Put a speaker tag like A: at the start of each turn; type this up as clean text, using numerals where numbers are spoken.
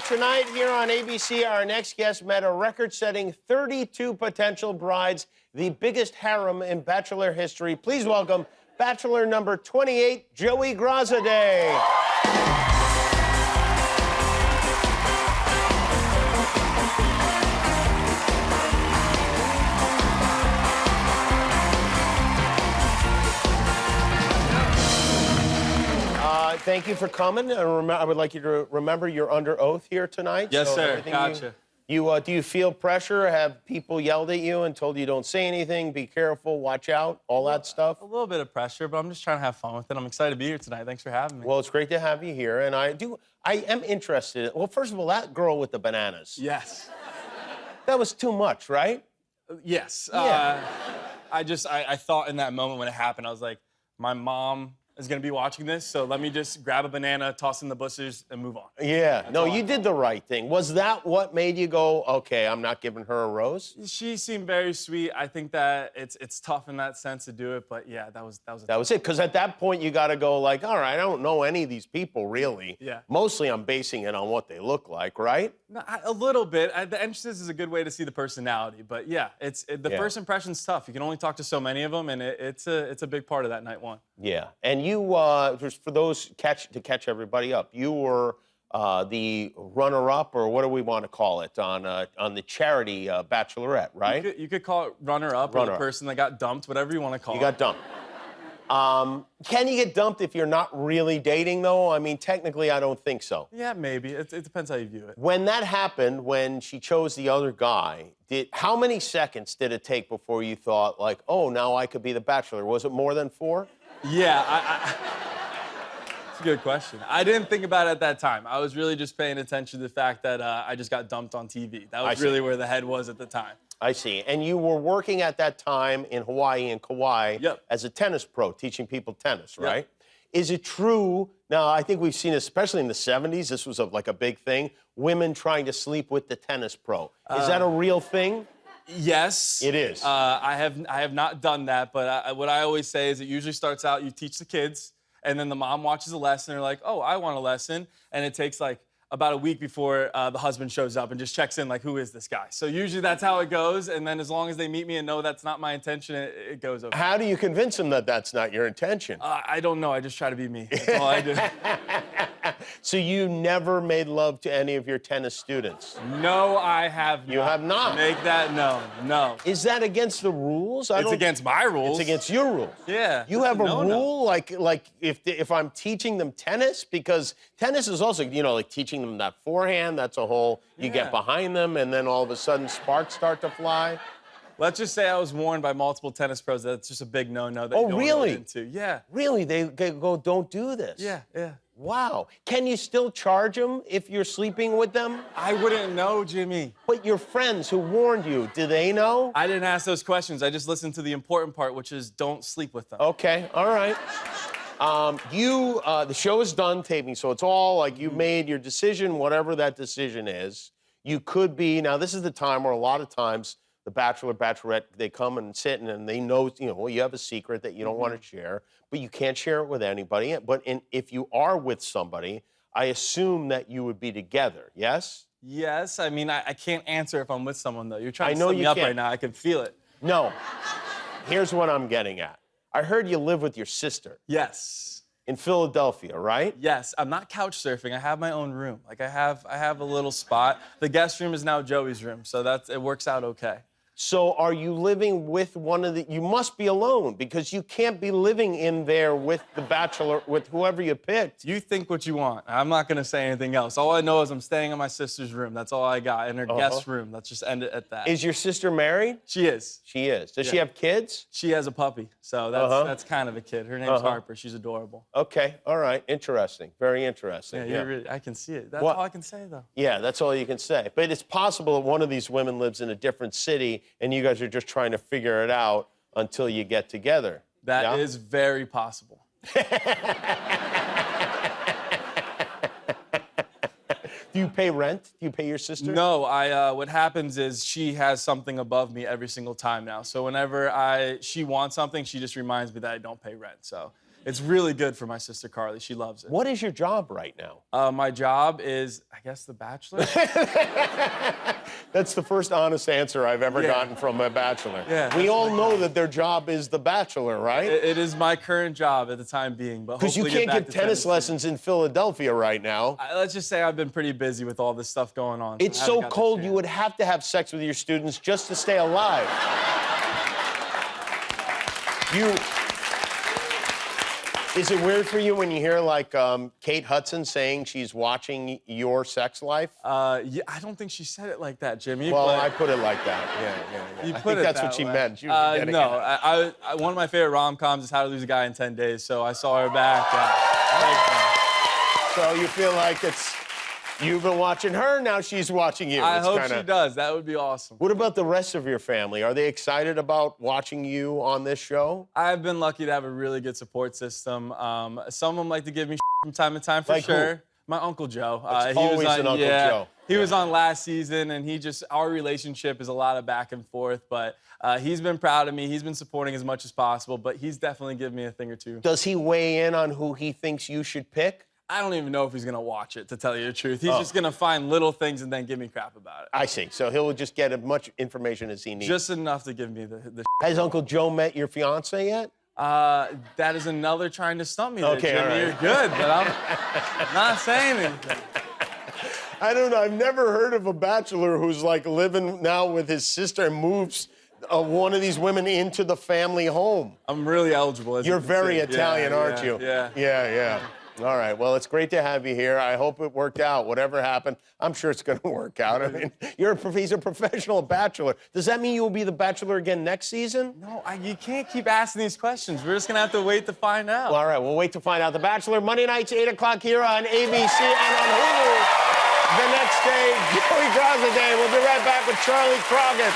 A: tonight here on ABC, our next guest met a record-setting 32 potential brides, the biggest harem in Bachelor history. Please welcome Bachelor number 28, Joey Graziadei. Thank you for coming. I would like you to remember you're under oath here tonight.
B: Yes, sir. Gotcha.
A: Do you feel pressure? Have people yelled at you and told you don't say anything, be careful, watch out, all that stuff?
B: A little bit of pressure, but I'm just trying to have fun with it. I'm excited to be here tonight. Thanks for having me.
A: Well, it's great to have you here, and I am interested. Well, first of all, that girl with the bananas.
B: Yes.
A: That was too much, right?
B: Yes.
A: Yeah.
B: I thought in that moment when it happened, I was like, my mom is gonna be watching this, so let me just grab a banana, toss in the bushes, and move on.
A: Yeah.
B: That's
A: no,
B: all.
A: you did the right thing. Was that what made you go, okay, I'm not giving her a rose?
B: She seemed very sweet. I think that it's tough in that sense to do it, but yeah, that was
A: it. Because at that point, you got to go like, all right, I don't know any of these people, really.
B: Yeah.
A: Mostly, I'm basing it on what they look like, right?
B: No, a little bit. The entrance is a good way to see the personality, but yeah, the first impression's tough. You can only talk to so many of them, and it's a big part of that night one.
A: Yeah, and you, just for those to catch everybody up, you were the runner-up, or what do we want to call it, on the charity Bachelorette, right?
B: You could call it runner-up or the person that got dumped, whatever you want to call it.
A: You got dumped. Can you get dumped if you're not really dating, though? I mean, technically, I don't think so.
B: Yeah, maybe. It depends how you view it.
A: When that happened, when she chose the other guy, how many seconds did it take before you thought, like, oh, now I could be the Bachelor? Was it more than 4?
B: Yeah, it's a good question. I didn't think about it at that time. I was really just paying attention to the fact that I just got dumped on TV. That was really where the head was at the time.
A: I see. And you were working at that time in Hawaii and Kauai as a tennis pro, teaching people tennis, right? Yep. Is it true, now I think we've seen, especially in the 70s, this was like a big thing, women trying to sleep with the tennis pro. Is that a real thing?
B: Yes.
A: It is.
B: I have not done that, but what I always say is it usually starts out, you teach the kids, and then the mom watches a lesson, and they're like, oh, I want a lesson, and it takes like about a week before the husband shows up and just checks in like, who is this guy? So usually that's how it goes, and then as long as they meet me and know that's not my intention, it goes over.
A: How do you convince them that that's not your intention?
B: I don't know, I just try to be me. That's all I do.
A: So you never made love to any of your tennis students?
B: No, I have not.
A: You have not?
B: Make that known, no.
A: Is that against the rules?
B: It's against my rules.
A: It's against your rules?
B: Yeah.
A: You have a rule, like if I'm teaching them tennis? Because tennis is also, you know, like teaching them that forehand, that's a whole, you get behind them, and then all of a sudden sparks start to fly.
B: Let's just say I was warned by multiple tennis pros that it's just a big no-no that you don't
A: really?
B: get into. Yeah.
A: Really? They go, don't do this?
B: Yeah, yeah.
A: Wow. Can you still charge them if you're sleeping with them?
B: I wouldn't know, Jimmy.
A: But your friends who warned you, do they know?
B: I didn't ask those questions. I just listened to the important part, which is don't sleep with them.
A: Okay, all right. The show is done taping, so it's all like you've made your decision, whatever that decision is. You could be, now this is the time where a lot of times the Bachelor, Bachelorette, they come and sit and they know, you know, well, you have a secret that you don't want to share, but you can't share it with anybody. But if you are with somebody, I assume that you would be together, yes?
B: Yes, I mean, I can't answer if I'm with someone, though. You're trying to set me up right now. I can feel it.
A: No. Here's what I'm getting at. I heard you live with your sister.
B: Yes.
A: In Philadelphia, right?
B: Yes. I'm not couch surfing. I have my own room. Like, I have a little spot. The guest room is now Joey's room, so it works out okay.
A: So are you living with one of the... You must be alone, because you can't be living in there with the Bachelor, with whoever you picked.
B: You think what you want. I'm not going to say anything else. All I know is I'm staying in my sister's room. That's all I got. In her guest room. Let's just end it at that.
A: Is your sister married?
B: She is.
A: She is. Does she have kids?
B: She has a puppy, so that's kind of a kid. Her name's Harper. She's adorable.
A: Okay, all right. Interesting. Very interesting.
B: Yeah, I can see it. That's all I can say, though.
A: Yeah, that's all you can say. But it's possible that one of these women lives in a different city, and you guys are just trying to figure it out until you get together.
B: That is very possible.
A: Do you pay rent? Do you pay your sister?
B: No, what happens is she has something above me every single time now. So whenever she wants something, she just reminds me that I don't pay rent. So it's really good for my sister Carly. She loves it.
A: What is your job right now?
B: My job is, I guess, The Bachelor.
A: That's the first honest answer I've ever
B: Yeah.
A: gotten from a bachelor.
B: Yeah,
A: We
B: that's
A: all
B: my
A: know
B: job.
A: that their job is the bachelor, right?
B: It is my current job at the time being, but
A: Because you
B: hopefully
A: can't
B: get back
A: give
B: to
A: tennis
B: Tennessee.
A: lessons in Philadelphia right now.
B: Let's just say I've been pretty busy with all this stuff going on.
A: It's
B: I haven't
A: so
B: got the
A: cold you
B: chance.
A: would have to have sex with your students just to stay alive. Is it weird for you when you hear like Kate Hudson saying she's watching your sex life?
B: Yeah, I don't think she said it like that, Jimmy.
A: Well,
B: but
A: I put it like that. Yeah.
B: you
A: I
B: put
A: think
B: it
A: that's
B: that
A: what she
B: way.
A: meant. She was getting
B: No,
A: at it.
B: one of my favorite rom-coms is How to Lose a Guy in 10 Days, so I saw her back.
A: So you feel like you've been watching her, now she's watching you.
B: I
A: It's
B: hope
A: kinda-
B: she does. That would be awesome.
A: What about the rest of your family? Are they excited about watching you on this show?
B: I've been lucky to have a really good support system. Some of them like to give me from time to time, for
A: Like who?
B: sure. My Uncle Joe.
A: It's always an Uncle Joe.
B: He was on last season, and our relationship is a lot of back and forth, but he's been proud of me. He's been supporting as much as possible, but he's definitely given me a thing or two.
A: Does he weigh in on who he thinks you should pick?
B: I don't even know if he's gonna watch it, to tell you the truth. He's just gonna find little things and then give me crap about it.
A: I see. So he'll just get as much information as he needs.
B: Just enough to give me the
A: Has Uncle Joe met your fiance yet?
B: that is another trying to stump me there,
A: Okay,
B: Jimmy.
A: all right.
B: You're good, but I'm not saying anything.
A: I don't know. I've never heard of a bachelor who's like living now with his sister and moves one of these women into the family home.
B: I'm really eligible. As
A: You're
B: you can
A: very
B: see.
A: Italian, aren't you?
B: Yeah.
A: All right. Well, it's great to have you here. I hope it worked out. Whatever happened, I'm sure it's going to work out. I mean, he's a professional bachelor. Does that mean you will be the bachelor again next season?
B: No, you can't keep asking these questions. We're just gonna have to wait to find out.
A: Well, all right. We'll wait to find out. The Bachelor, Monday nights, 8 o'clock here on ABC and on Hulu. The next day, Joey Grosjean. We'll be right back with Charlie Crockett.